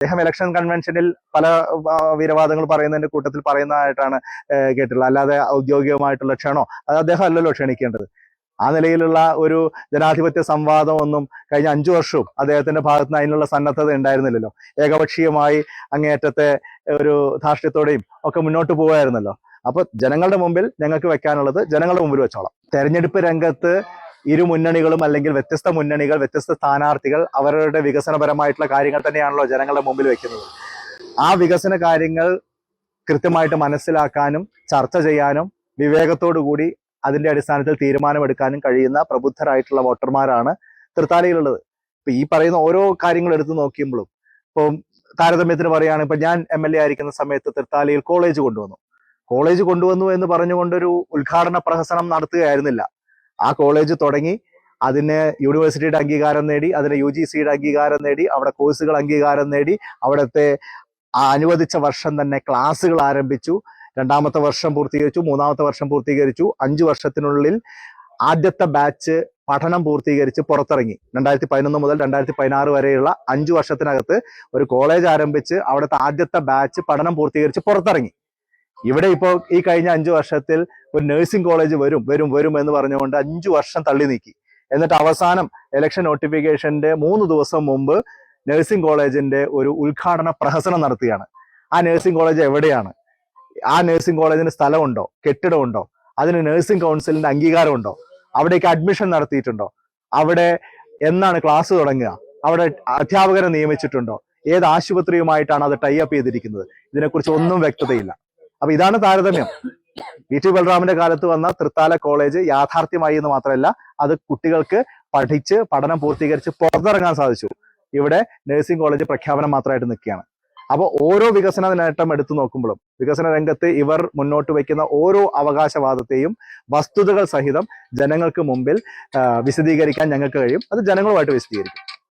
അദ്ദേഹം ഇലക്ഷൻ കൺവെൻഷനിൽ പല വീരവാദങ്ങൾ പറയുന്നതിന്റെ കൂട്ടത്തിൽ പറയുന്നതായിട്ടാണ് കേട്ടിട്ടുള്ളത്. അല്ലാതെ ഔദ്യോഗികമായിട്ടുള്ള ക്ഷണോ അത് അദ്ദേഹം അല്ലല്ലോ ക്ഷണിക്കേണ്ടത്. ആ നിലയിലുള്ള ഒരു ജനാധിപത്യ സംവാദം ഒന്നും കഴിഞ്ഞ 5 വർഷവും അദ്ദേഹത്തിന്റെ ഭാഗത്ത് നിന്ന് അതിനുള്ള സന്നദ്ധത ഉണ്ടായിരുന്നില്ലല്ലോ. ഏകപക്ഷീയമായി അങ്ങേയറ്റത്തെ ഒരു ധാർഷ്ട്യത്തോടെയും ഒക്കെ മുന്നോട്ട് പോവുമായിരുന്നല്ലോ. അപ്പൊ ജനങ്ങളുടെ മുമ്പിൽ ഞങ്ങൾക്ക് വെക്കാനുള്ളത് ജനങ്ങളുടെ മുമ്പിൽ വെച്ചോളാം. തെരഞ്ഞെടുപ്പ് രംഗത്ത് ഇരു മുന്നണികളും അല്ലെങ്കിൽ വ്യത്യസ്ത മുന്നണികൾ, വ്യത്യസ്ത സ്ഥാനാർത്ഥികൾ അവരുടെ വികസനപരമായിട്ടുള്ള കാര്യങ്ങൾ തന്നെയാണല്ലോ ജനങ്ങളുടെ മുമ്പിൽ വെക്കുന്നത്. ആ വികസന കാര്യങ്ങൾ കൃത്യമായിട്ട് മനസ്സിലാക്കാനും ചർച്ച ചെയ്യാനും വിവേകത്തോടു കൂടി അതിന്റെ അടിസ്ഥാനത്തിൽ തീരുമാനമെടുക്കാനും കഴിയുന്ന പ്രബുദ്ധരായിട്ടുള്ള വോട്ടർമാരാണ് തൃത്താലയിലുള്ളത്. ഇപ്പൊ ഈ പറയുന്ന ഓരോ കാര്യങ്ങൾ എടുത്തു നോക്കുമ്പോഴും, ഇപ്പം താരതമ്യത്തിന് പറയുകയാണ്, ഇപ്പൊ ഞാൻ MLA ആയിരിക്കുന്ന സമയത്ത് തൃത്താലയിൽ കോളേജ് കൊണ്ടുവന്നു എന്ന് പറഞ്ഞുകൊണ്ടൊരു ഉദ്ഘാടന പ്രഹസനം നടത്തുകയായിരുന്നില്ല. ആ കോളേജ് തുടങ്ങി, അതിന് യൂണിവേഴ്സിറ്റിയുടെ അംഗീകാരം നേടി, അതിന് UGCയുടെ അംഗീകാരം നേടി, അവിടെ കോഴ്സുകൾ അംഗീകാരം നേടി, അവിടുത്തെ അനുവദിച്ച വർഷം തന്നെ ക്ലാസ്സുകൾ ആരംഭിച്ചു, 2ാമത്തെ വർഷം പൂർത്തീകരിച്ചു, 3ാമത്തെ വർഷം പൂർത്തീകരിച്ചു, 5 വർഷത്തിനുള്ളിൽ ആദ്യത്തെ ബാച്ച് പഠനം പൂർത്തീകരിച്ച് പുറത്തിറങ്ങി. 2011 മുതൽ 2016 വരെയുള്ള 5 വർഷത്തിനകത്ത് ഒരു കോളേജ് ആരംഭിച്ച് അവിടുത്തെ ആദ്യത്തെ ബാച്ച് പഠനം പൂർത്തീകരിച്ച് പുറത്തിറങ്ങി. ഇവിടെ ഇപ്പോൾ ഈ കഴിഞ്ഞ 5 വർഷത്തിൽ ഒരു നഴ്സിംഗ് കോളേജ് വരും എന്ന് പറഞ്ഞുകൊണ്ട് 5 വർഷം തള്ളി നീക്കി. എന്നിട്ട് അവസാനം ഇലക്ഷൻ നോട്ടിഫിക്കേഷന്റെ 3 ദിവസം മുമ്പ് നഴ്സിംഗ് കോളേജിന്റെ ഒരു ഉദ്ഘാടന പ്രഹസനം നടത്തുകയാണ്. ആ നഴ്സിംഗ് കോളേജ് എവിടെയാണ്? ആ നഴ്സിംഗ് കോളേജിന് സ്ഥലമുണ്ടോ? കെട്ടിടമുണ്ടോ? അതിന് നഴ്സിംഗ് കൗൺസിലിന്റെ അംഗീകാരമുണ്ടോ? അവിടേക്ക് അഡ്മിഷൻ നടത്തിയിട്ടുണ്ടോ? അവിടെ എന്നാണ് ക്ലാസ് തുടങ്ങുക? അവിടെ അധ്യാപകരെ നിയമിച്ചിട്ടുണ്ടോ? ഏത് ആശുപത്രിയുമായിട്ടാണ് അത് ടൈ അപ്പ് ചെയ്തിരിക്കുന്നത്? ഇതിനെക്കുറിച്ച് ഒന്നും വ്യക്തതയില്ല. അപ്പൊ ഇതാണ് താരതമ്യം. VT ബൽറാമിന്റെ കാലത്ത് വന്ന തൃത്താല കോളേജ് യാഥാർത്ഥ്യമായി എന്ന് മാത്രമല്ല, അത് കുട്ടികൾക്ക് പഠിച്ച് പഠനം പൂർത്തീകരിച്ച് പുറത്തിറങ്ങാൻ സാധിച്ചു. ഇവിടെ നഴ്സിംഗ് കോളേജ് പ്രഖ്യാപനം മാത്രമായിട്ട് നിൽക്കുകയാണ്. അപ്പോൾ ഓരോ വികസന നേട്ടം എടുത്തു നോക്കുമ്പോഴും വികസന രംഗത്ത് ഇവർ മുന്നോട്ട് വയ്ക്കുന്ന ഓരോ അവകാശവാദത്തെയും വസ്തുതകൾ സഹിതം ജനങ്ങൾക്ക് മുമ്പിൽ വിശദീകരിക്കാൻ ഞങ്ങൾക്ക് കഴിയും. അത് ജനങ്ങളുമായിട്ട് വിശദീകരിക്കും.